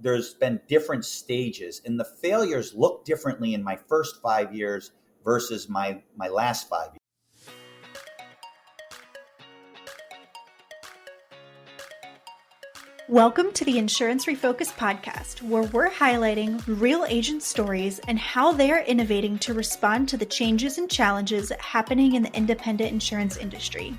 there's been different stages, and the failures look differently in my first 5 years versus my last 5 years. Welcome to the Insurance Refocused podcast, where we're highlighting real agent stories and how they are innovating to respond to the changes and challenges happening in the independent insurance industry.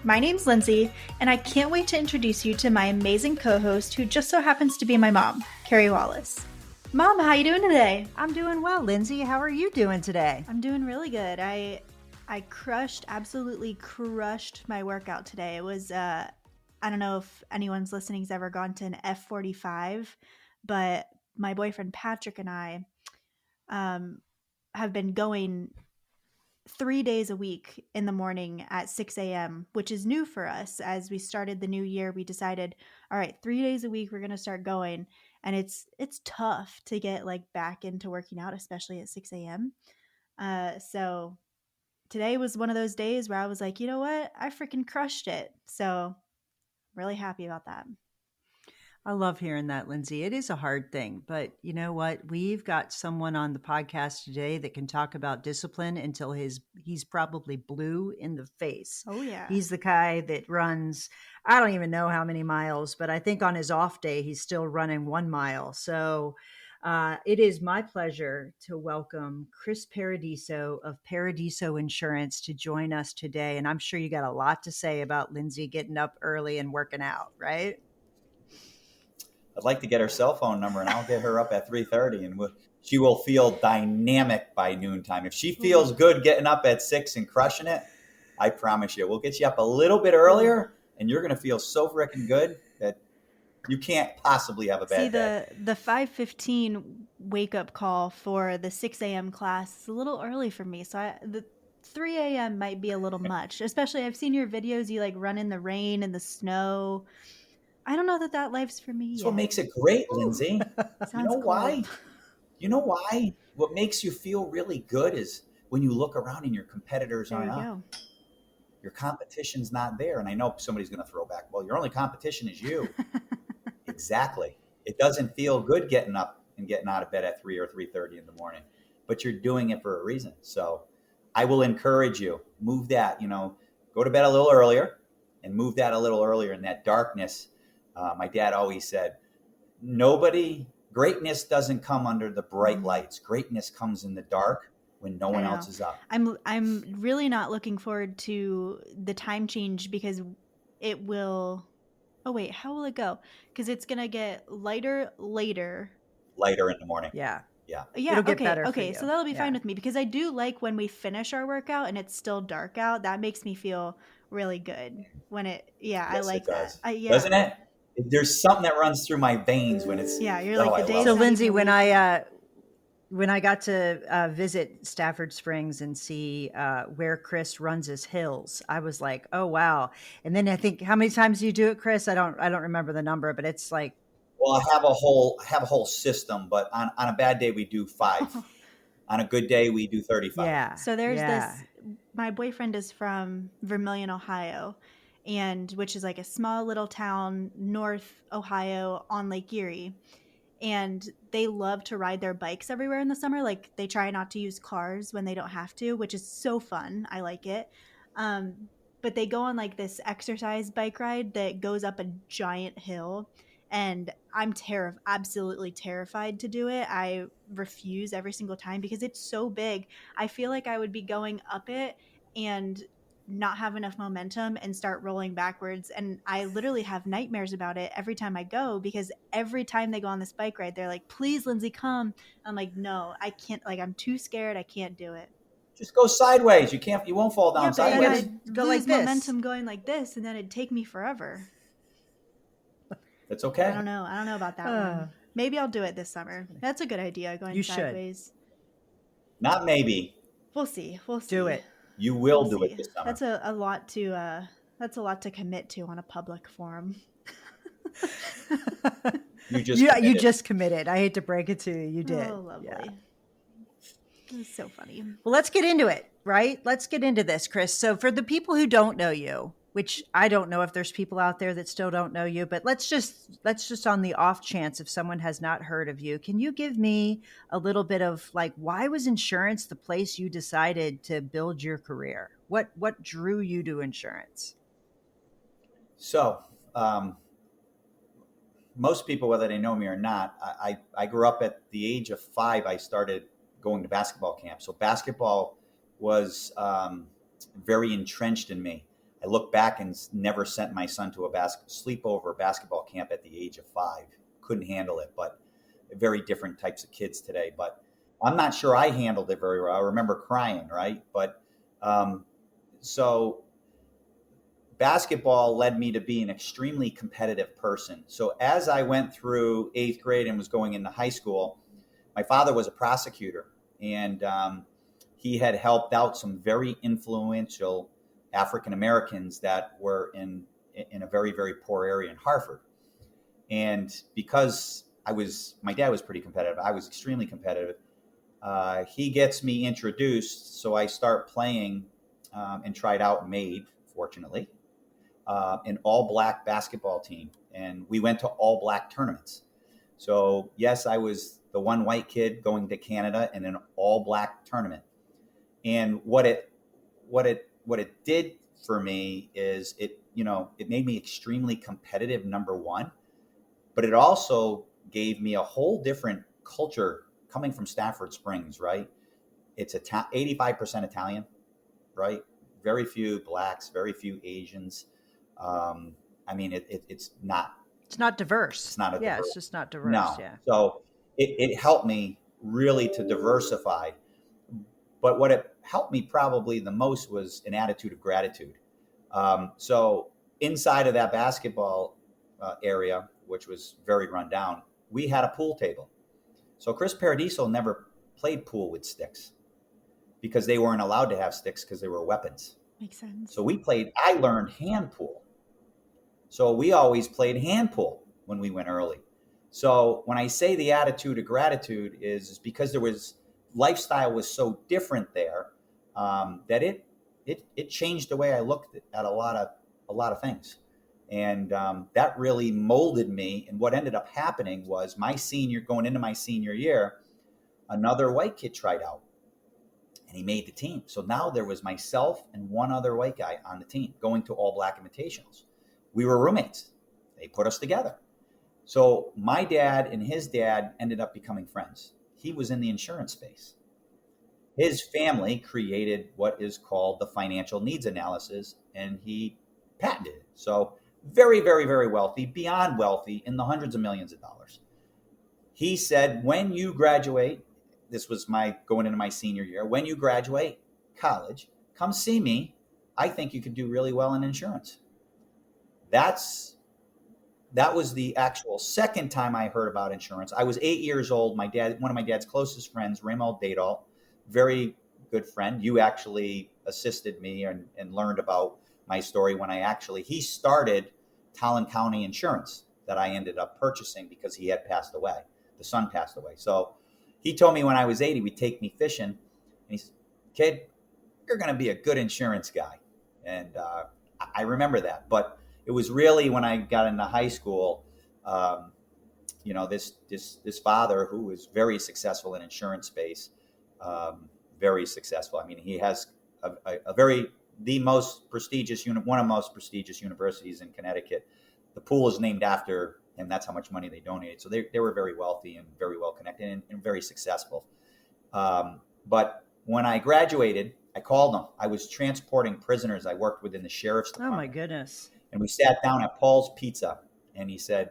My name's Lindsay, and I can't wait to introduce you to my amazing co-host, who just so happens to be my mom, Carey Wallace. Mom, how you doing today? I'm doing well, Lindsay. How are you doing today? I'm doing really good. I absolutely crushed my workout today. It was I don't know if anyone's listening's ever gone to an F45, but my boyfriend Patrick and I have been going 3 days a week in the morning at 6 a.m., which is new for us. As we started the new year, we decided, all right, 3 days a week, we're going to start going. And it's tough to get like back into working out, especially at 6 a.m. So today was one of those days where I was like, you know what? I freaking crushed it. So really happy about that. I love hearing that, Lindsay. It is a hard thing, but you know what? We've got someone on the podcast today that can talk about discipline until he's probably blue in the face. Oh yeah. He's the guy that runs, I don't even know how many miles, but I think on his off day, he's still running 1 mile. So it is my pleasure to welcome Chris Paradiso of Paradiso Insurance to join us today. And I'm sure you got a lot to say about Lindsay getting up early and working out, right? I'd like to get her cell phone number, and I'll get her up at 3:30, and she will feel dynamic by noontime. If she feels good getting up at 6 and crushing it, I promise you, we'll get you up a little bit earlier, and you're going to feel so freaking good that you can't possibly have a bad day. The 5:15 wake up call for the 6 a.m. class is a little early for me. So the 3 a.m. might be a little much, especially I've seen your videos. You like run in the rain and the snow. I don't know that life's for me. That's what makes it great, Lindsay. You know why? Cool. You know why? What makes you feel really good is when you look around and your competitors aren't up. Your competition's not there. And I know somebody's going to throw back, well, your only competition is you. Exactly. It doesn't feel good getting up and getting out of bed at 3 or 3:30 in the morning, but you're doing it for a reason. So I will encourage you, move that, go to bed a little earlier and move that a little earlier in that darkness. My dad always said, greatness doesn't come under the bright lights. Greatness comes in the dark when no one else is up. I'm really not looking forward to the time change because it will. Oh, wait, how will it go? Because it's going to get lighter later. Lighter in the morning. Yeah. It'll get better. Okay, so that'll be fine Yeah. with me because I do like when we finish our workout and it's still dark out. That makes me feel really good when Yes, I like it does. that. Doesn't it? There's something that runs through my veins when it's. Yeah, you're like the day. So Lindsay, when I got to visit Stafford Springs and see where Chris runs his hills, I was like, oh, wow. And then I think, how many times do you do it, Chris? I don't remember the number, but it's like. Well, I have a whole system, but on a bad day, we do 5. On a good day, we do 35. Yeah. So there's this, my boyfriend is from Vermilion, Ohio, which is like a small little town, North Ohio on Lake Erie. And they love to ride their bikes everywhere in the summer. Like they try not to use cars when they don't have to, which is so fun. I like it. But they go on like this exercise bike ride that goes up a giant hill. And I'm absolutely terrified to do it. I refuse every single time because it's so big. I feel like I would be going up it and not have enough momentum and start rolling backwards. And I literally have nightmares about it every time I go because every time they go on this bike ride, they're like, please, Lindsay, come. I'm like, no, I can't. Like, I'm too scared. I can't do it. Just go sideways. You won't fall down sideways. I'd lose momentum going like this and then it'd take me forever. It's okay. I don't know about that one. Maybe I'll do it this summer. That's a good idea, going sideways. Not maybe. We'll see. Do it. You will do it this summer. That's a lot to commit to on a public forum. You just committed. I hate to break it to you. You did. Oh, lovely. Yeah. It's so funny. Well, let's get into it, right? Let's get into this, Chris. So for the people who don't know you, which I don't know if there's people out there that still don't know you, but let's just on the off chance if someone has not heard of you, can you give me a little bit of like, why was insurance the place you decided to build your career? What drew you to insurance? So, most people, whether they know me or not, I grew up at the age of 5. I started going to basketball camp. So basketball was very entrenched in me. I look back and never sent my son to a sleepover basketball camp at the age of 5. Couldn't handle it, but very different types of kids today. But I'm not sure I handled it very well. I remember crying, right? But so basketball led me to be an extremely competitive person. So as I went through 8th grade and was going into high school, my father was a prosecutor, and he had helped out some very influential African Americans that were in a very, very poor area in Hartford. And because my dad was pretty competitive, I was extremely competitive. He gets me introduced, so I start playing and tried out and made, fortunately, an all-black basketball team, and we went to all-black tournaments. So yes, I was the one white kid going to Canada in an all-black tournament. And what it did for me is it made me extremely competitive, number one, but it also gave me a whole different culture coming from Stafford Springs, right? It's 85% Italian, right? Very few blacks, very few Asians. I mean, it's not. It's not diverse. It's not a diverse. It's just not diverse. No. Yeah. So it helped me really to diversify. But what it helped me probably the most was an attitude of gratitude. So inside of that basketball area, which was very run down, we had a pool table. So Chris Paradiso never played pool with sticks because they weren't allowed to have sticks because they were weapons. Makes sense. So I learned hand pool. So we always played hand pool when we went early. So when I say the attitude of gratitude is because lifestyle was so different there that it changed the way I looked at a lot of things. And that really molded me. And what ended up happening was going into my senior year, another white kid tried out and he made the team. So now there was myself and one other white guy on the team going to all black invitationals. We were roommates. They put us together. So my dad and his dad ended up becoming friends. He was in the insurance space. His family created what is called the financial needs analysis, and he patented it. So very, very, very wealthy, beyond wealthy, in the hundreds of millions of dollars. He said, when you graduate, this was going into my senior year, when you graduate college, come see me. I think you could do really well in insurance. That was the actual second time I heard about insurance. I was 8 years old. One of my dad's closest friends, Raymond Dadal, very good friend. You actually assisted me and learned about my story when he started Talon County Insurance that I ended up purchasing because he had passed away. The son passed away. So he told me when I was 8, he would take me fishing. And he said, kid, you're going to be a good insurance guy. And I remember that. But it was really when I got into high school, this father who was very successful in insurance space, very successful. I mean, he has one of the most prestigious universities in Connecticut. The pool is named after him. That's how much money they donated. So they were very wealthy and very well connected and very successful. But when I graduated, I called him. I was transporting prisoners. I worked within the sheriff's department. Oh my goodness. And we sat down at Paul's Pizza, and he said,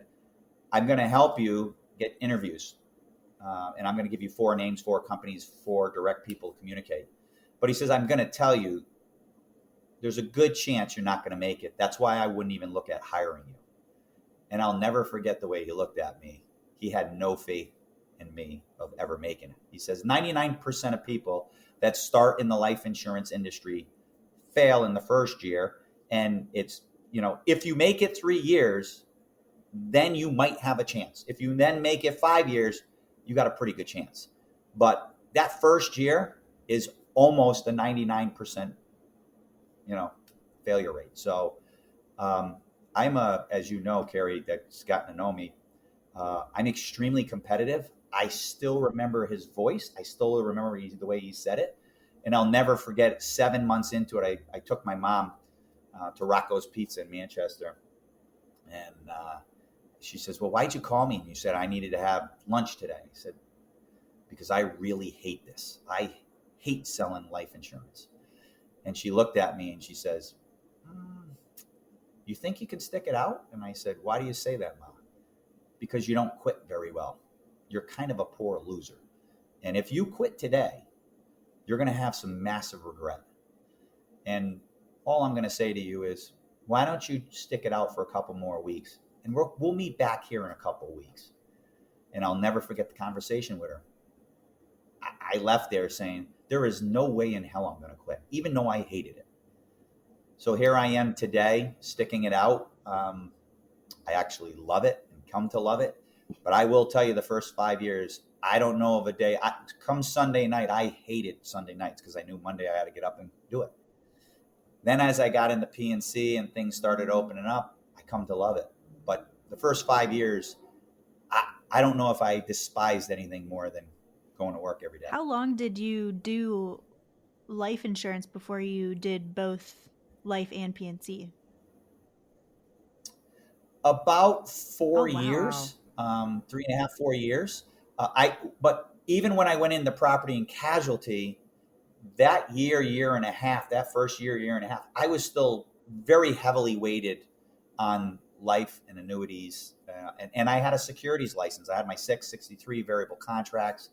I'm going to help you get interviews. And I'm going to give you 4 names, 4 companies, 4 direct people to communicate. But he says, I'm going to tell you, there's a good chance you're not going to make it. That's why I wouldn't even look at hiring you. And I'll never forget the way he looked at me. He had no faith in me of ever making it. He says 99% of people that start in the life insurance industry fail in the first year. And it's, if you make it 3 years, then you might have a chance. If you then make it 5 years, you got a pretty good chance. But that first year is almost a 99%, failure rate. So Um, as you know, Carey, that's gotten to know me, I'm extremely competitive. I still remember his voice. I still remember the way he said it. And I'll never forget 7 months into it, I took my mom to Rocco's Pizza in Manchester. And she says, well, why'd you call me? And you said I needed to have lunch today. I said, because I really hate this. I hate selling life insurance. And she looked at me and she says, you think you can stick it out? And I said, why do you say that, Mom? Because you don't quit very well. You're kind of a poor loser. And if you quit today, you're going to have some massive regret. And all I'm going to say to you is, why don't you stick it out for a couple more weeks? And we'll meet back here in a couple of weeks. And I'll never forget the conversation with her. I left there saying, there is no way in hell I'm going to quit, even though I hated it. So here I am today, sticking it out. I actually love it and come to love it. But I will tell you, the first 5 years, I don't know of a day. Come Sunday night, I hated Sunday nights because I knew Monday I had to get up and do it. Then as I got into P&C and things started opening up, I come to love it. But the first 5 years, I don't know if I despised anything more than going to work every day. How long did you do life insurance before you did both life and P&C? About 4 years, 3.5, 4 years. But even when I went into property and casualty, that year and a half, that first year and a half, I was still very heavily weighted on life and annuities. And I had a securities license. I had my 663 variable contracts,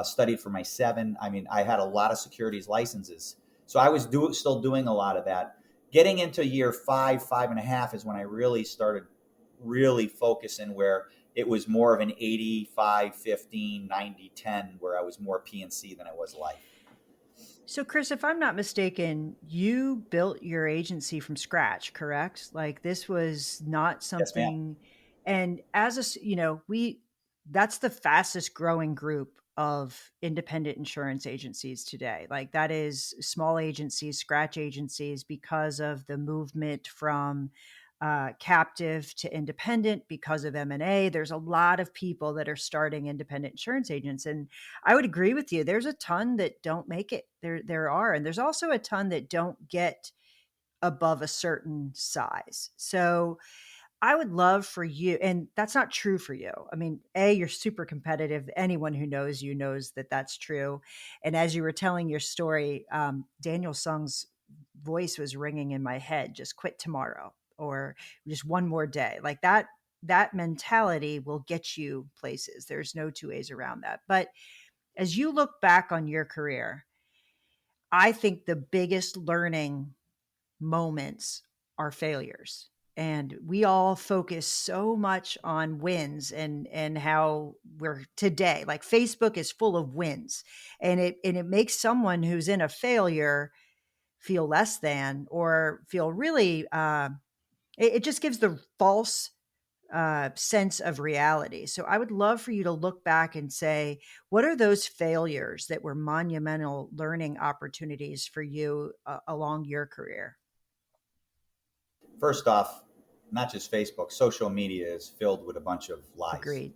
studied for my 7. I mean, I had a lot of securities licenses. So I was still doing a lot of that. Getting into year 5, 5.5 is when I really started focusing, where it was more of an 85, 15, 90, 10, where I was more P&C than I was life. So Chris, if I'm not mistaken, you built your agency from scratch, correct? Like this was not something, Yes, and as that's the fastest growing group of independent insurance agencies today. Like that is small agencies, scratch agencies, because of the movement from captive to independent because of M&A. There's a lot of people that are starting independent insurance agents. And I would agree with you. There's a ton that don't make it. There are. And there's also a ton that don't get above a certain size. So I would love for you, and that's not true for you. I mean, you're super competitive. Anyone who knows you knows that that's true. And as you were telling your story, Daniel Sung's voice was ringing in my head, just quit tomorrow or just one more day. Like that mentality will get you places. There's no two ways around that. But as you look back on your career, I think the biggest learning moments are failures. And we all focus so much on wins and how we're today. Like Facebook is full of wins, and it makes someone who's in a failure feel less than, or feel really it just gives the false sense of reality. So I would love for you to look back and say, what are those failures that were monumental learning opportunities for you along your career? First off, not just Facebook, social media is filled with a bunch of lies. Agreed.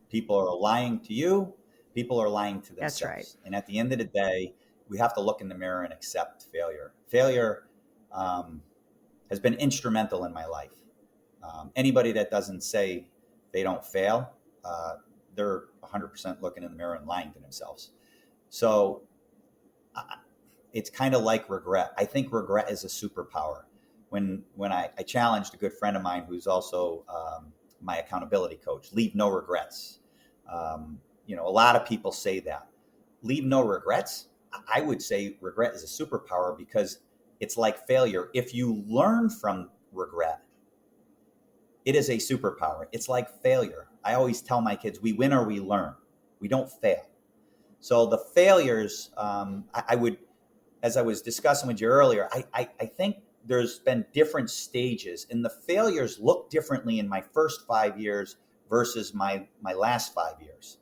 People are lying to you. People are lying to themselves. That's right. And at the end of the day, we have to look in the mirror and accept failure. Failure has been instrumental in my life. Anybody that doesn't say they don't fail, they're 100% looking in the mirror and lying to themselves. So it's kind of like regret. I think regret is a superpower. When I challenged a good friend of mine who's also my accountability coach, leave no regrets. A lot of people say that. Leave no regrets. I would say regret is a superpower because it's like failure. If you learn from regret, it is a superpower. It's like failure. I always tell my kids, we win or we learn. We don't fail. So the failures, I would, as I was discussing with you earlier, I think there's been different stages, and the failures look differently in my first 5 years versus my last 5 years.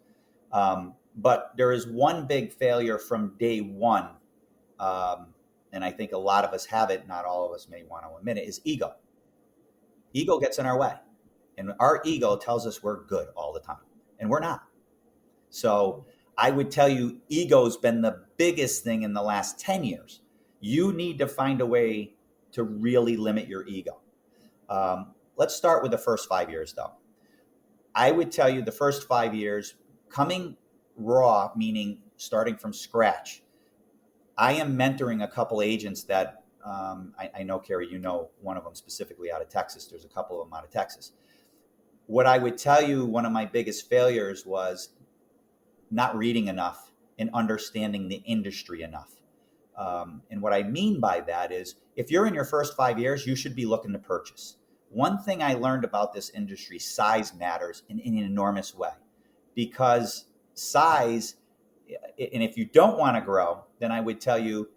But there is one big failure from day one, and I think a lot of us have it, not all of us may want to admit it, is ego. Ego gets in our way. And our ego tells us we're good all the time. And we're not. So I would tell you, ego's been the biggest thing in the last 10 years. You need to find a way to really limit your ego. Let's start with the first 5 years, though. I would tell you the first 5 years, coming raw, meaning starting from scratch. I am mentoring a couple agents that I know, Carey, you know one of them specifically out of Texas. There's a couple of them out of Texas. What I would tell you, one of my biggest failures was not reading enough and understanding the industry enough. And what I mean by that is, if you're in your first 5 years, you should be looking to purchase. One thing I learned about this industry, size matters in an enormous way, because size, and if you don't want to grow, then I would tell you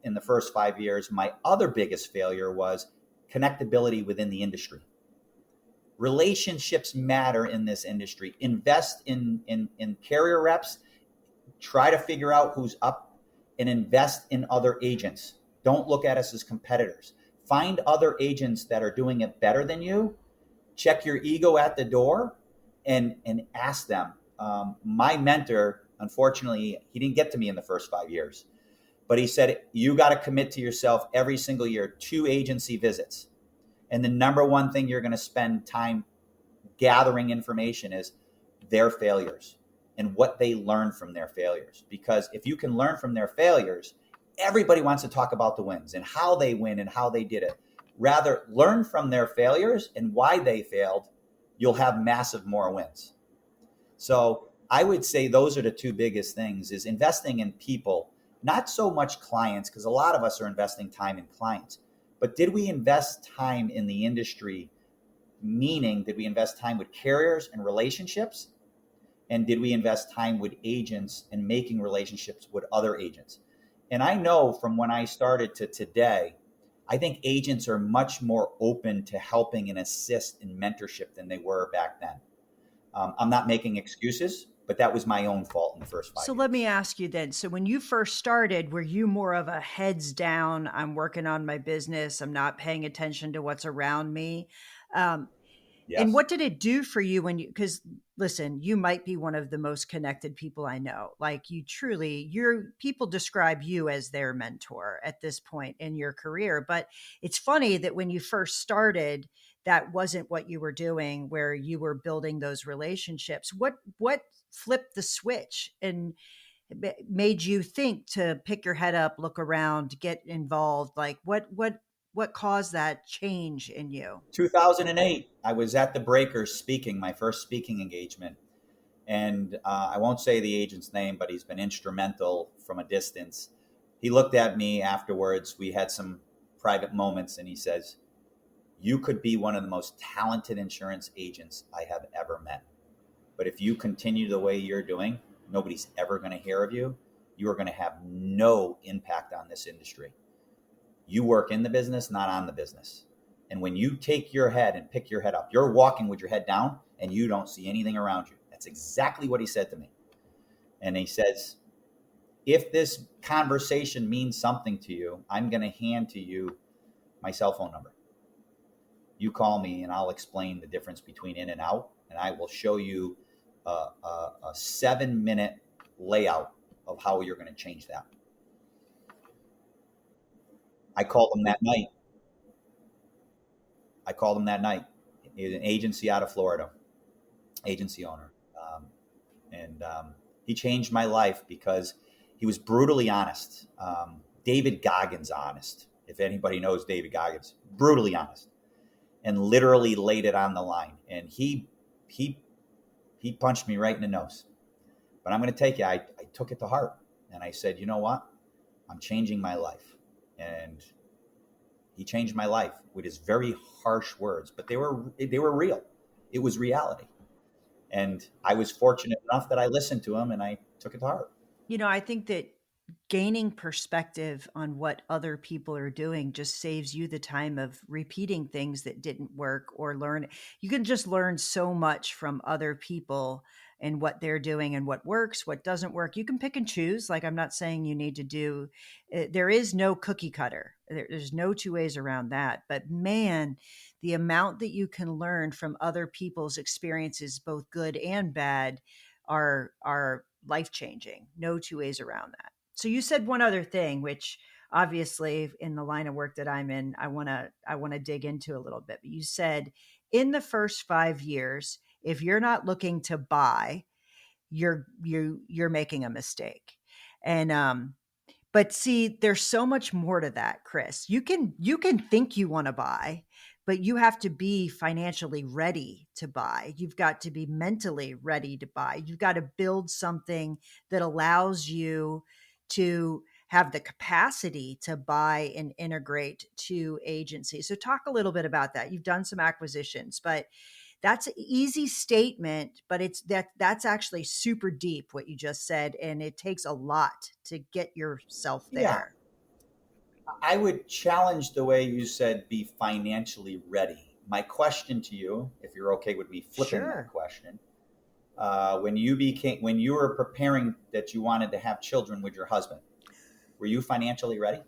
in the first 5 years, my other biggest failure was connectability within the industry. Relationships matter in this industry. Invest in carrier reps. Try to figure out who's up and invest in other agents. Don't look at us as competitors. Find other agents that are doing it better than you. Check your ego at the door and ask them. My mentor, unfortunately, he didn't get to me in the first 5 years, but he said, you got to commit to yourself every single year, 2 agency visits. And the number one thing you're going to spend time gathering information is their failures and what they learned from their failures. Because if you can learn from their failures, everybody wants to talk about the wins and how they win and how they did it. Rather, learn from their failures and why they failed. You'll have massive more wins. So I would say those are the 2 biggest things, is investing in people, not so much clients, because a lot of us are investing time in clients. But did we invest time in the industry? Meaning, did we invest time with carriers and relationships? And did we invest time with agents and making relationships with other agents? And I know from when I started to today, I think agents are much more open to helping and assist in mentorship than they were back then. I'm not making excuses, but that was my own fault in the first 5 years. So let me ask you then. So when you first started, were you more of a heads down, I'm working on my business, I'm not paying attention to what's around me? Yes. And what did it do for you when you, because listen, you might be one of the most connected people I know. Like you truly, people describe you as their mentor at this point in your career. But it's funny that when you first started, that wasn't what you were doing, where you were building those relationships. What flipped the switch and made you think to pick your head up, look around, get involved? Like what caused that change in you? 2008, I was at the Breakers speaking, my first speaking engagement. And I won't say the agent's name, but he's been instrumental from a distance. He looked at me afterwards. We had some private moments, and he says, you could be one of the most talented insurance agents I have ever met. But if you continue the way you're doing, nobody's ever going to hear of you. You are going to have no impact on this industry. You work in the business, not on the business. And when you take your head and pick your head up, you're walking with your head down and you don't see anything around you. That's exactly what he said to me. And he says, if this conversation means something to you, I'm going to hand to you my cell phone number. You call me and I'll explain the difference between in and out. And I will show you a 7-minute layout of how you're going to change that. I called him that night. He's an agency out of Florida, agency owner. He changed my life because he was brutally honest. David Goggins honest. If anybody knows David Goggins, brutally honest, and literally laid it on the line. And he punched me right in the nose. But I'm going to take you. I took it to heart, and I said, you know what? I'm changing my life. And he changed my life with his very harsh words, but they were real. It was reality. And I was fortunate enough that I listened to him and I took it to heart. You know, I think that gaining perspective on what other people are doing just saves you the time of repeating things that didn't work or learn. You can just learn so much from other people and what they're doing and what works, what doesn't work. You can pick and choose. Like, I'm not saying you need to do, there is no cookie cutter. There's no 2 ways around that. But man, the amount that you can learn from other people's experiences, both good and bad, are life-changing. No two ways around that. So you said one other thing, which obviously in the line of work that I'm in, I want to dig into a little bit. But you said in the first 5 years, if you're not looking to buy, you're making a mistake. And but see, there's so much more to that, Chris. You can think you want to buy, but you have to be financially ready to buy. You've got to be mentally ready to buy. You've got to build something that allows you to have the capacity to buy and integrate to agencies. So talk a little bit about that. You've done some acquisitions, but that's an easy statement, but that's actually super deep what you just said, and it takes a lot to get yourself there. Yeah. I would challenge the way you said be financially ready. My question to you, if you're okay with me flipping that question, when you were preparing that you wanted to have children with your husband, were you financially ready?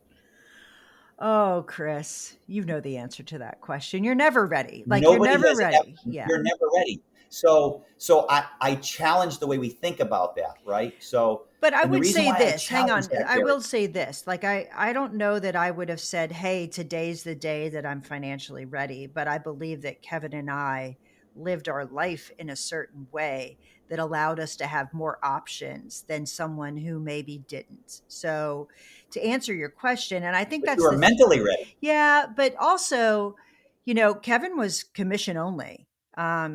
Oh, Chris, you know the answer to that question. You're never ready. You're never ready. Yeah. You're never ready. So I challenge the way we think about that, right? So, but I would say this, hang on. I will Carey, say this. Like, I don't know that I would have said, hey, today's the day that I'm financially ready. But I believe that Kevin and I lived our life in a certain way that allowed us to have more options than someone who maybe didn't. So to answer your question, and I think but that's you were mentally ready. yeah, but also, Kevin was commission only.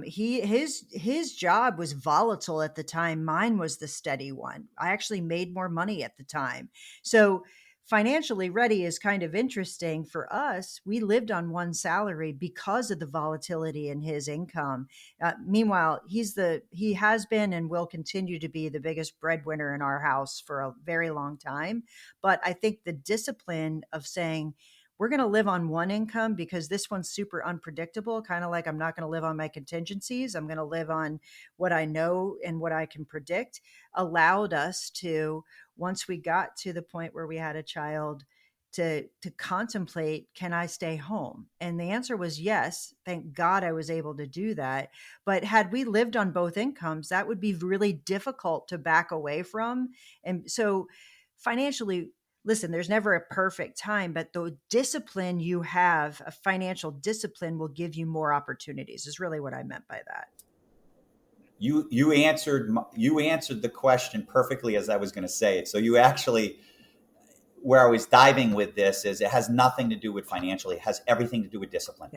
His job was volatile at the time. Mine was the steady one. I actually made more money at the time. So financially ready is kind of interesting for us. We lived on one salary because of the volatility in his income. Meanwhile, he has been and will continue to be the biggest breadwinner in our house for a very long time. But I think the discipline of saying, we're going to live on one income because this one's super unpredictable, kind of like I'm not going to live on my contingencies. I'm going to live on what I know and what I can predict, allowed us to, once we got to the point where we had a child, to contemplate, can I stay home? And the answer was yes. Thank God I was able to do that. But had we lived on both incomes, that would be really difficult to back away from. And so financially, listen, there's never a perfect time, but the discipline you have, a financial discipline, will give you more opportunities, is really what I meant by that. You answered the question perfectly as I was going to say it. So you actually, where I was diving with this is it has nothing to do with financially. It has everything to do with discipline.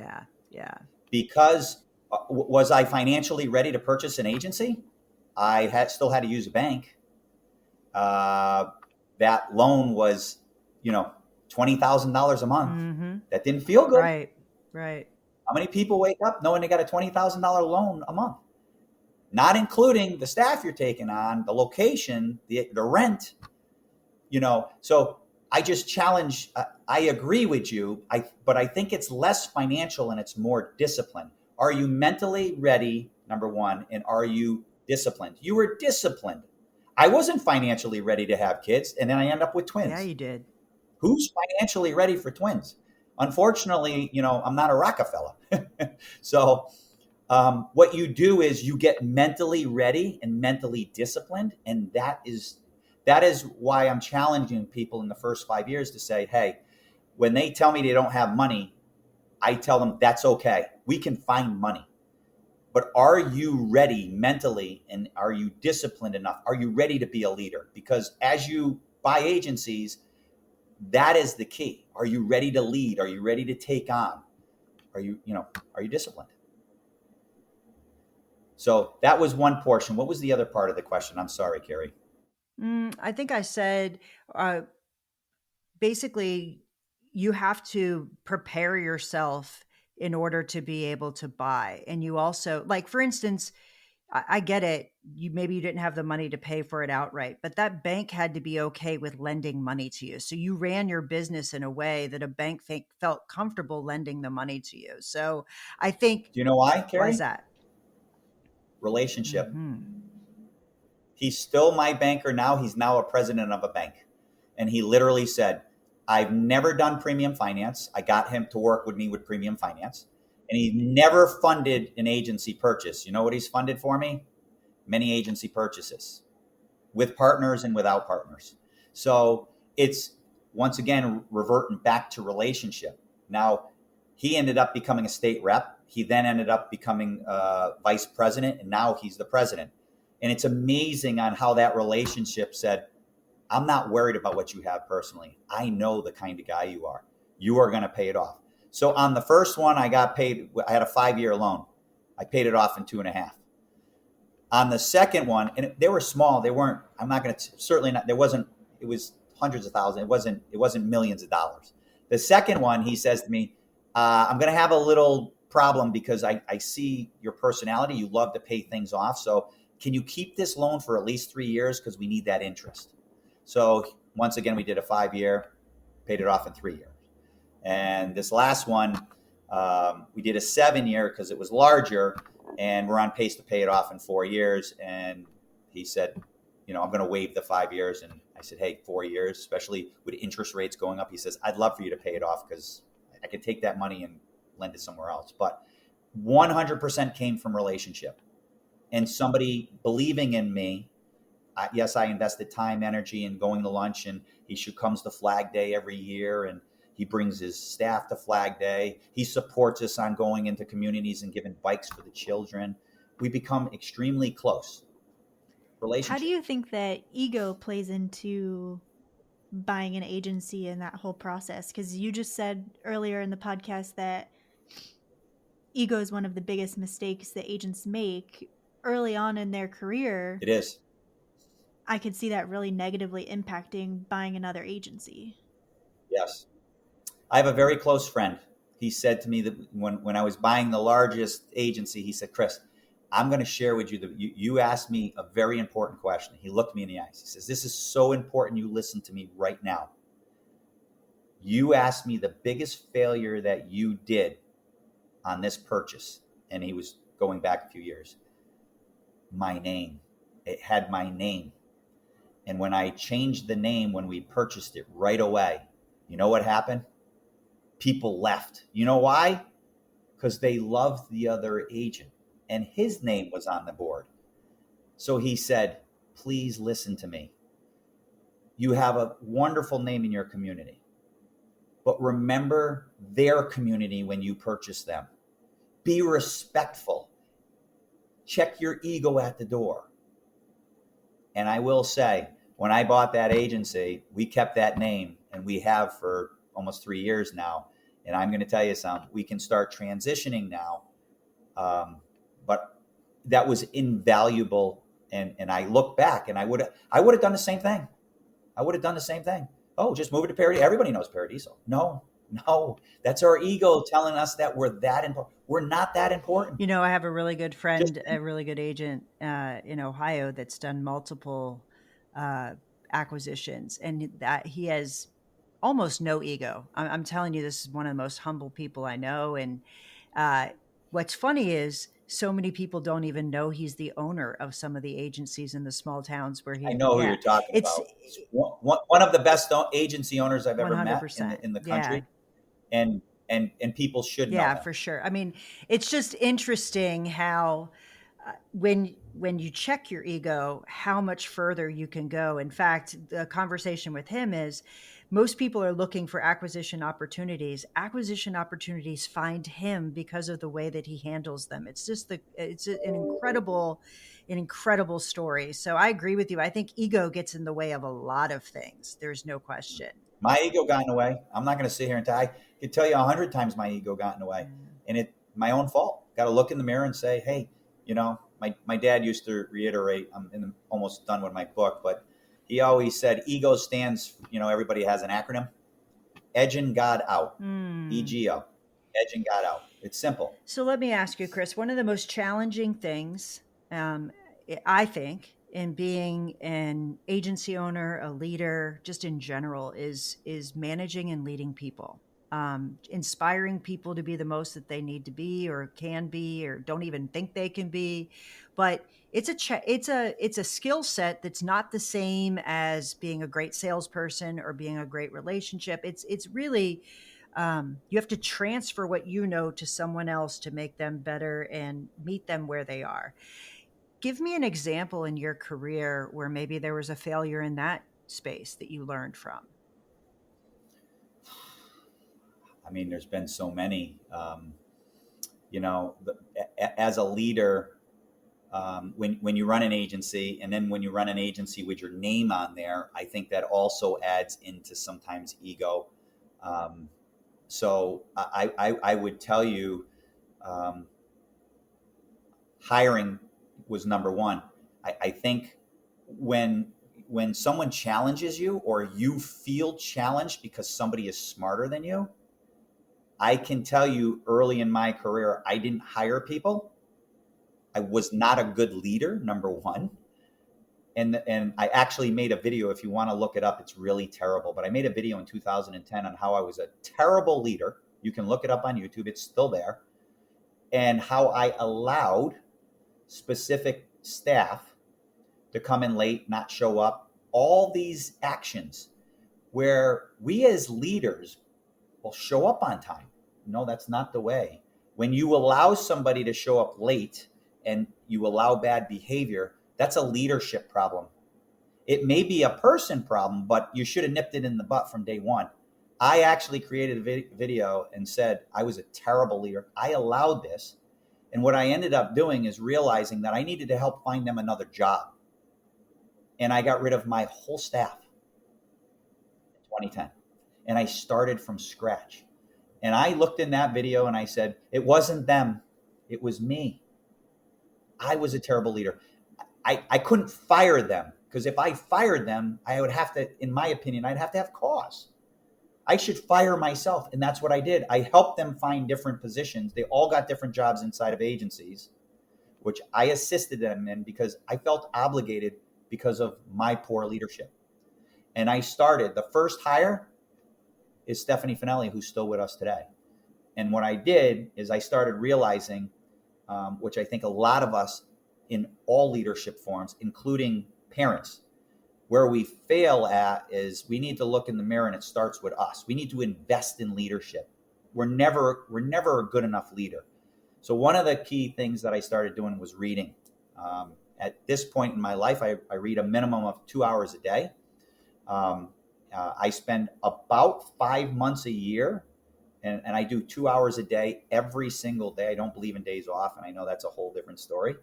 Yeah. Because was I financially ready to purchase an agency? I still had to use a bank. That loan was, $20,000 a month. Mm-hmm. That didn't feel good. Right. How many people wake up knowing they got a $20,000 loan a month? Not including the staff you're taking on, the location, the rent, So I just challenge, I agree with you, but I think it's less financial and it's more discipline. Are you mentally ready, number one, and are you disciplined? You were disciplined. I wasn't financially ready to have kids, and then I end up with twins. Yeah, you did. Who's financially ready for twins? Unfortunately, I'm not a Rockefeller. So what you do is you get mentally ready and mentally disciplined, and that is why I'm challenging people in the first 5 years to say, hey, when they tell me they don't have money, I tell them that's okay. We can find money. But are you ready mentally, and are you disciplined enough? Are you ready to be a leader? Because as you buy agencies, that is the key. Are you ready to lead? Are you ready to take on? Are you disciplined? So that was one portion. What was the other part of the question? I'm sorry, Carey. I think I said, basically, you have to prepare yourself in order to be able to buy. And you also, like, for instance, I get it. Maybe you didn't have the money to pay for it outright, but that bank had to be okay with lending money to you. So you ran your business in a way that a bank felt comfortable lending the money to you. So I think. Do you know why, Carey? Why is that? Relationship. Mm-hmm. He's still my banker now. He's now a president of a bank. And he literally said, I've never done premium finance. I got him to work with me with premium finance. And he never funded an agency purchase. You know what he's funded for me? Many agency purchases with partners and without partners. So it's, once again, reverting back to relationship. Now, he ended up becoming a state rep. He then ended up becoming vice president, and now he's the president. And it's amazing on how that relationship said, I'm not worried about what you have personally. I know the kind of guy you are. You are going to pay it off. So on the first one, I got paid. I had a 5-year loan. I paid it off in 2.5. On the second one, and they were small. They weren't. I'm not going to. Certainly not. There wasn't. It was hundreds of thousands. It wasn't millions of dollars. The second one, he says to me, I'm going to have a little problem because I see your personality. You love to pay things off. So can you keep this loan for at least 3 years because we need that interest? So once again, we did a 5-year, paid it off in 3 years. And this last one, we did a 7-year because it was larger, and we're on pace to pay it off in 4 years. And he said, I'm going to waive the 5 years. And I said, hey, 4 years, especially with interest rates going up. He says, I'd love for you to pay it off because I could take that money and lend it somewhere else. But 100% came from relationship and somebody believing in me. Yes, I invested time, energy in going to lunch, and he comes to Flag Day every year, and he brings his staff to Flag Day. He supports us on going into communities and giving bikes for the children. We become extremely close. Relationship. How do you think that ego plays into buying an agency in that whole process? Because you just said earlier in the podcast that ego is one of the biggest mistakes that agents make early on in their career. It is. I could see that really negatively impacting buying another agency. Yes. I have a very close friend. He said to me that when I was buying the largest agency, he said, Chris, I'm going to share with you that you asked me a very important question. He looked me in the eyes. He says, this is so important. You listen to me right now. You asked me the biggest failure that you did on this purchase. And he was going back a few years. My name. It had my name. And when I changed the name, when we purchased it right away, you know what happened? People left. You know why? Because they loved the other agent and his name was on the board. So he said, please listen to me. You have a wonderful name in your community, but remember their community when you purchase them. Be respectful. Check your ego at the door. And I will say, when I bought that agency, we kept that name, and we have for almost 3 years now. And I'm going to tell you something, we can start transitioning now. But that was invaluable. And I look back, and I would have done the same thing. I would have done the same thing. Oh, just move it to Paradiso. Everybody knows Paradiso. No, that's our ego telling us that we're that important. We're not that important. I have a really good friend, a really good agent in Ohio that's done multiple acquisitions, and that he has almost no ego. I'm telling you, this is one of the most humble people I know. And what's funny is so many people don't even know he's the owner of some of the agencies in the small towns where he. I know who you're talking about. It's one of the best agency owners I've ever 100%. Met in the country. Yeah. And people should know. Yeah, that. For sure. I mean, it's just interesting how when you check your ego, how much further you can go. In fact, the conversation with him is most people are looking for acquisition opportunities. Acquisition opportunities find him because of the way that he handles them. It's just it's an incredible story. So I agree with you. I think ego gets in the way of a lot of things. There's no question. My ego got in the way. I'm not going to sit here and tell. I could tell you 100 times my ego got in the way, and it's my own fault. Got to look in the mirror and say, hey, my dad used to reiterate. I'm almost done with my book, but he always said ego stands. Everybody has an acronym. Edging God out. EGO. Edging God out. It's simple. So let me ask you, Chris. One of the most challenging things, I think, in being an agency owner, a leader, just in general, is managing and leading people, inspiring people to be the most that they need to be, or can be, or don't even think they can be. But it's a skill set that's not the same as being a great salesperson or being a great relationship. It's really You have to transfer what you know to someone else to make them better and meet them where they are. Give me an example in your career where maybe there was a failure in that space that you learned from. I mean, there's been so many. As a leader, when you run an agency, and then when you run an agency with your name on there, I think that also adds into sometimes ego. So I would tell you, hiring was number one. I think when someone challenges you, or you feel challenged because somebody is smarter than you, I can tell you early in my career, I didn't hire people. I was not a good leader, number one. And I actually made a video. If you want to look it up, it's really terrible. But I made a video in 2010 on how I was a terrible leader. You can look it up on YouTube. It's still there. And how I allowed specific staff to come in late, not show up. All these actions where we as leaders will show up on time. No, that's not the way. When you allow somebody to show up late and you allow bad behavior, that's a leadership problem. It may be a person problem, but you should have nipped it in the butt from day one. I actually created a video and said I was a terrible leader. I allowed this. And what I ended up doing is realizing that I needed to help find them another job. And I got rid of my whole staff in 2010. And I started from scratch. And I looked in that video and I said, it wasn't them. It was me. I was a terrible leader. I couldn't fire them, because if I fired them, I would have to, in my opinion, I'd have to have cause. I should fire myself. And that's what I did. I helped them find different positions. They all got different jobs inside of agencies, which I assisted them in because I felt obligated because of my poor leadership. And I started, the first hire is Stephanie Finelli, who's still with us today. And what I did is I started realizing, which I think a lot of us in all leadership forms, including parents, where we fail at is we need to look in the mirror, and it starts with us. We need to invest in leadership. We're never a good enough leader. So one of the key things that I started doing was reading. At this point in my life, I read a minimum of 2 hours a day. I spend about 5 months a year, and I do 2 hours a day every single day. I don't believe in days off, and I know that's a whole different story.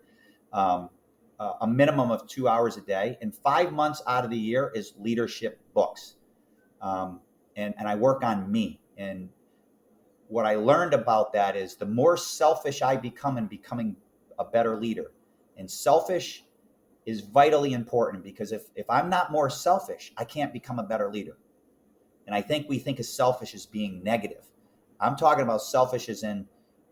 A minimum of 2 hours a day, and 5 months out of the year is leadership books. And I work on me. And what I learned about that is the more selfish I become in becoming a better leader. And selfish is vitally important, because if I'm not more selfish, I can't become a better leader. And I think we think of selfish as being negative. I'm talking about selfish as in,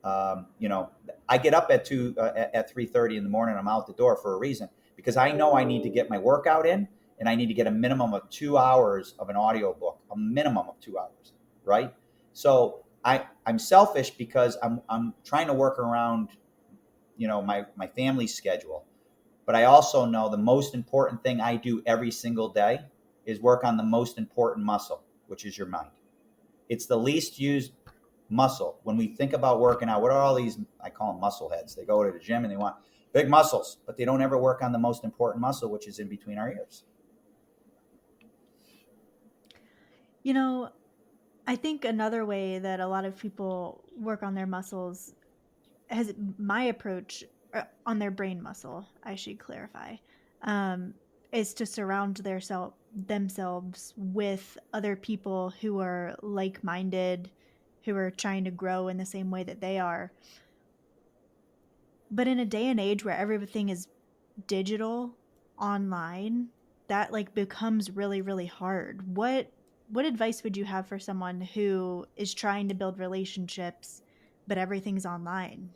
I get up at 3:30 in the morning. I'm out the door for a reason, because I know I need to get my workout in, and I need to get a minimum of 2 hours of an audio book, a minimum of 2 hours, right? So I'm selfish because I'm trying to work around, my family's schedule. But I also know the most important thing I do every single day is work on the most important muscle, which is your mind. It's the least used muscle. When we think about working out, what are all these, I call them muscle heads. They go to the gym and they want big muscles, but they don't ever work on the most important muscle, which is in between our ears. I think another way that a lot of people work on their muscles has my approach on their brain muscle, I should clarify, is to surround themselves with other people who are like-minded, who are trying to grow in the same way that they are. But in a day and age where everything is digital, online, that becomes really, really hard. What advice would you have for someone who is trying to build relationships, but everything's online?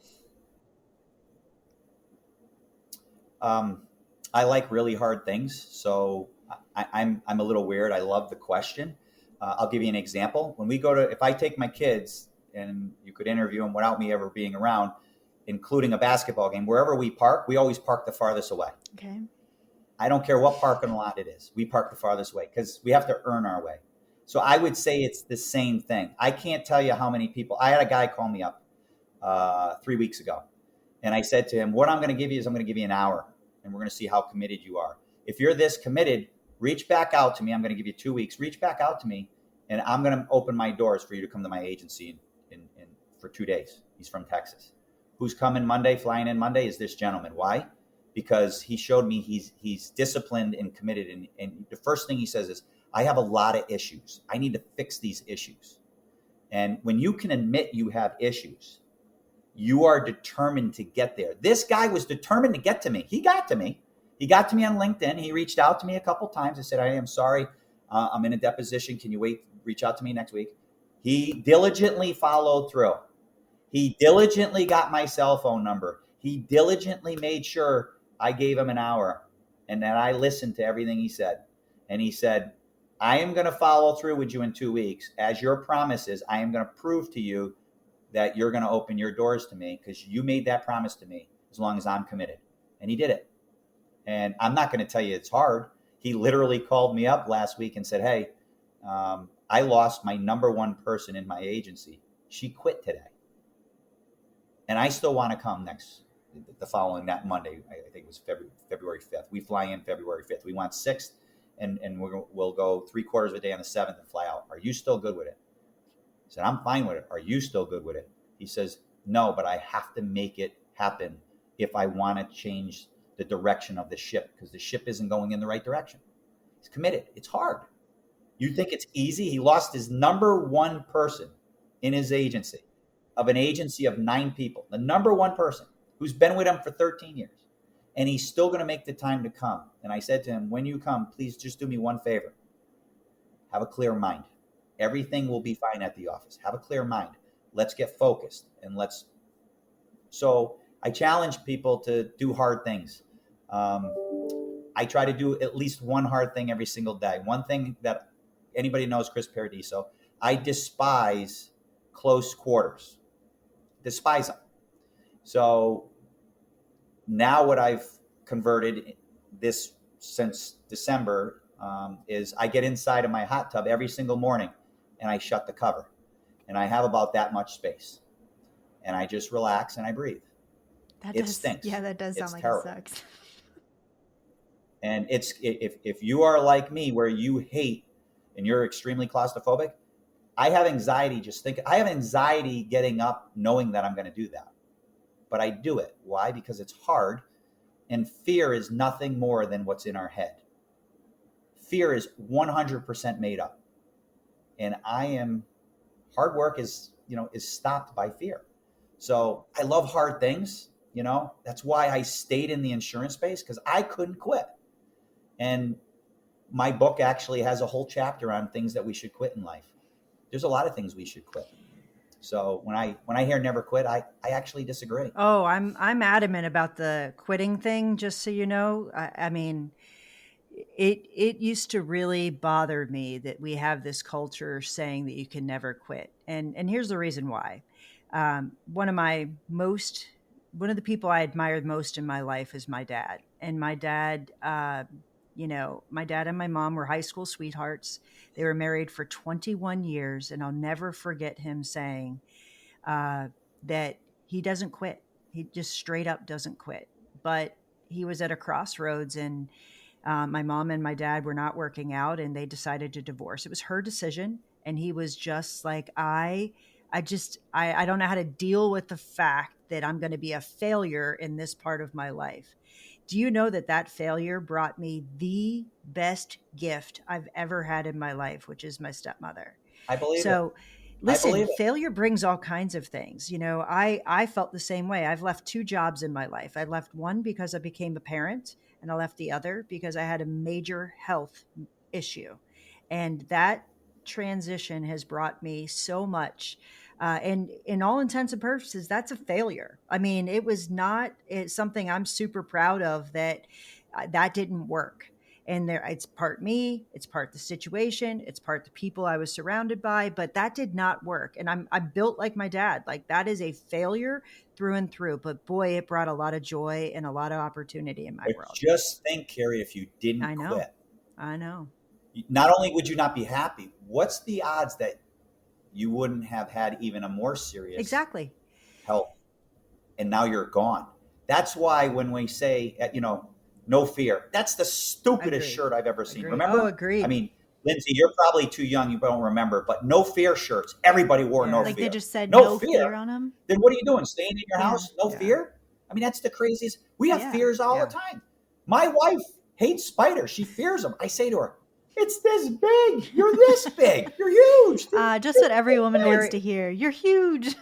I like really hard things, so I'm a little weird. I love the question. I'll give you an example. When we if I take my kids, and you could interview them without me ever being around, including a basketball game, wherever we park, we always park the farthest away. Okay. I don't care what parking lot it is. We park the farthest away because we have to earn our way. So I would say it's the same thing. I can't tell you how many people. I had a guy call me up 3 weeks ago, and I said to him, what I'm going to give you is I'm going to give you an hour, and we're going to see how committed you are. If you're this committed, reach back out to me. I'm going to give you 2 weeks. Reach back out to me, and I'm going to open my doors for you to come to my agency for 2 days. He's from Texas. Who's coming Monday, flying in Monday is this gentleman. Why? Because he showed me he's disciplined and committed. And the first thing he says is, I have a lot of issues. I need to fix these issues. And when you can admit you have issues, you are determined to get there. This guy was determined to get to me. He got to me. He got to me on LinkedIn. He reached out to me a couple times. I said, I am sorry. I'm in a deposition. Can you reach out to me next week? He diligently followed through. He diligently got my cell phone number. He diligently made sure I gave him an hour and that I listened to everything he said. And he said, I am going to follow through with you in 2 weeks. As your promise is, I am going to prove to you that you're going to open your doors to me because you made that promise to me as long as I'm committed. And he did it. And I'm not going to tell you it's hard. He literally called me up last week and said, hey, I lost my number one person in my agency. She quit today. And I still want to come the following, that Monday. I think it was February 5th. We fly in February 5th. We want 6th, and we'll go 3/4 of a day on the 7th and fly out. Are you still good with it? I said, I'm fine with it. Are you still good with it? He says, no, but I have to make it happen if I want to change the direction of the ship because the ship isn't going in the right direction. He's committed. It's hard. You think it's easy? He lost his number one person in his agency, of an agency of 9 people, the number one person who's been with him for 13 years. And he's still going to make the time to come. And I said to him, when you come, please just do me one favor. Have a clear mind. Everything will be fine at the office. Have a clear mind. Let's get focused and So I challenge people to do hard things. I try to do at least one hard thing every single day. One thing that anybody knows, Chris Paradiso, I despise close quarters. Despise them. So now what I've converted since December is I get inside of my hot tub every single morning and I shut the cover and I have about that much space and I just relax and I breathe. It stinks. Yeah, that does sound like terrible. It sucks. And if you are like me where you hate and you're extremely claustrophobic, I have anxiety I have anxiety getting up knowing that I'm going to do that. But I do it. Why? Because it's hard. And fear is nothing more than what's in our head. Fear is 100% made up. And hard work is stopped by fear. So I love hard things. That's why I stayed in the insurance space because I couldn't quit. And my book actually has a whole chapter on things that we should quit in life. There's a lot of things we should quit. So when I hear never quit, I actually disagree. Oh, I'm adamant about the quitting thing, just so you know. I mean, it used to really bother me that we have this culture saying that you can never quit. And here's the reason why. One of the people I admired most in my life is my dad. And my dad, my dad and my mom were high school sweethearts. They were married for 21 years. And I'll never forget him saying that he doesn't quit. He just straight up doesn't quit. But he was at a crossroads and my mom and my dad were not working out and they decided to divorce. It was her decision. And he was just like, I don't know how to deal with the fact that I'm going to be a failure in this part of my life. Do you know that failure brought me the best gift I've ever had in my life, which is my stepmother? I believe so, it. Listen, failure brings all kinds of things. I felt the same way. I've left 2 jobs in my life. I left one because I became a parent, and I left the other because I had a major health issue. And that transition has brought me so much. And in all intents and purposes, that's a failure. I mean, it's something I'm super proud of that didn't work. And it's part me, it's part the situation, it's part the people I was surrounded by, but that did not work. And I'm built like my dad. Like that is a failure through and through. But boy, it brought a lot of joy and a lot of opportunity in my world. Just think, Carey, if you didn't quit. I know. not only would you not be happy, what's the odds that you wouldn't have had even a more serious health, and now you're gone? That's why when we say, no fear, that's the stupidest shirt I've ever seen. Remember? Oh, agreed. I mean, Lindsay, you're probably too young. You don't remember, but no fear shirts. Everybody wore no fear. Like they just said no fear on them. Then what are you doing? Staying in your house? No fear? I mean, that's the craziest. We have fears all the time. My wife hates spiders. She fears them. I say to her, it's this big. You're this big. You're huge. Just what every woman wants to hear. You're huge.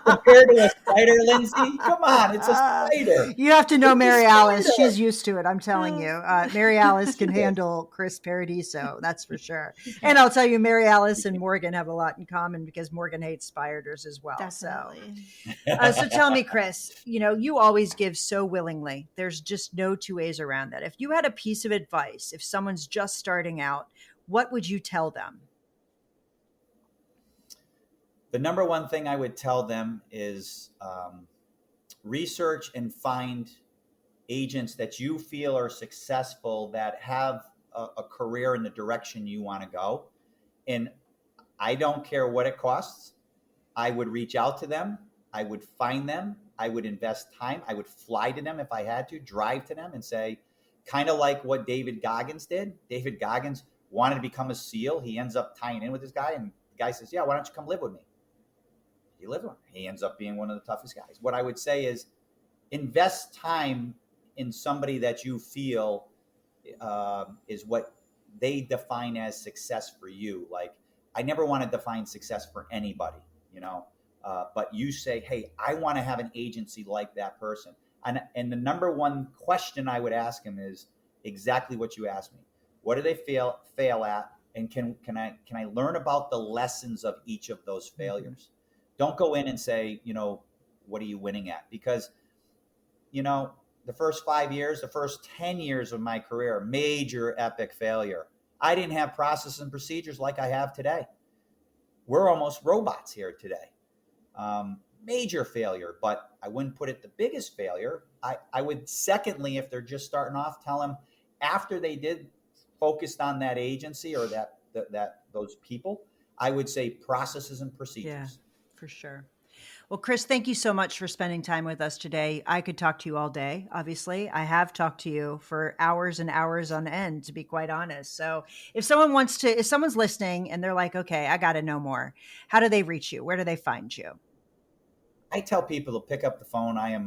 Compared to a spider, Lindsay? Come on, it's a spider. You have to know Mary Alice. She's used to it, I'm telling you. Mary Alice can handle Chris Paradiso, that's for sure. And I'll tell you, Mary Alice and Morgan have a lot in common because Morgan hates spiders as well. Definitely. So tell me, Chris, you always give so willingly. There's just no two ways around that. If you had a piece of advice, if someone's just starting out, what would you tell them? The number one thing I would tell them is research and find agents that you feel are successful, that have a career in the direction you want to go. And I don't care what it costs. I would reach out to them. I would find them. I would invest time. I would fly to them if I had to, drive to them and say, kind of like what David Goggins did. David Goggins wanted to become a SEAL. He ends up tying in with this guy, and the guy says, yeah, why don't you come live with me? He lives with him. He ends up being one of the toughest guys. What I would say is invest time in somebody that you feel is what they define as success for you. Like, I never want to define success for anybody, but you say, hey, I want to have an agency like that person. And the number one question I would ask him is exactly what you asked me. What do they fail at? And can I learn about the lessons of each of those failures? Don't go in and say, what are you winning at? Because, the first 5 years, the first 10 years of my career, major epic failure. I didn't have processes and procedures like I have today. We're almost robots here today. Major failure, but I wouldn't put it the biggest failure. I would, secondly, if they're just starting off, tell them after they did focused on that agency or that those people, I would say processes and procedures. Yeah. For sure. Well, Chris, thank you so much for spending time with us today. I could talk to you all day. Obviously, I have talked to you for hours and hours on end, to be quite honest. So if someone's listening and they're like, okay, I got to know more, how do they reach you? Where do they find you? I tell people to pick up the phone. I am,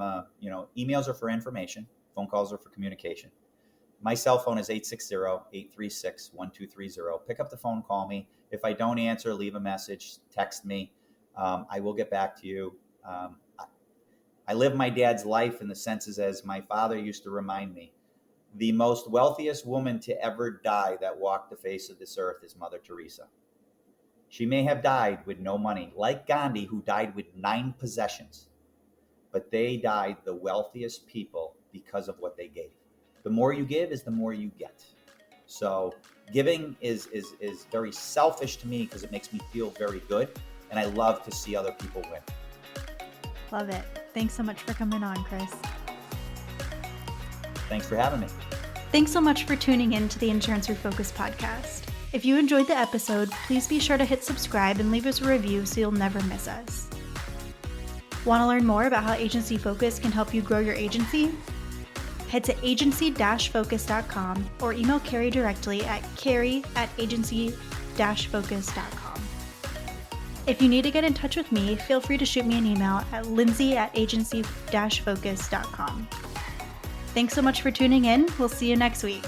emails are for information. Phone calls are for communication. My cell phone is 860-836-1230. Pick up the phone, call me. If I don't answer, leave a message, text me. I will get back to you. I live my dad's life in the senses, as my father used to remind me, the most wealthiest woman to ever die that walked the face of this earth is Mother Teresa. She may have died with no money, like Gandhi, who died with 9 possessions, but they died the wealthiest people because of what they gave. The more you give is the more you get. So giving is very selfish to me because it makes me feel very good. And I love to see other people win. Love it. Thanks so much for coming on, Chris. Thanks for having me. Thanks so much for tuning in to the Insurance Refocused podcast. If you enjoyed the episode, please be sure to hit subscribe and leave us a review so you'll never miss us. Want to learn more about how Agency Focus can help you grow your agency? Head to agency-focus.com or email Carey directly at carey@agency-focus.com. If you need to get in touch with me, feel free to shoot me an email at lindsay@agency-focus.com. Thanks so much for tuning in. We'll see you next week.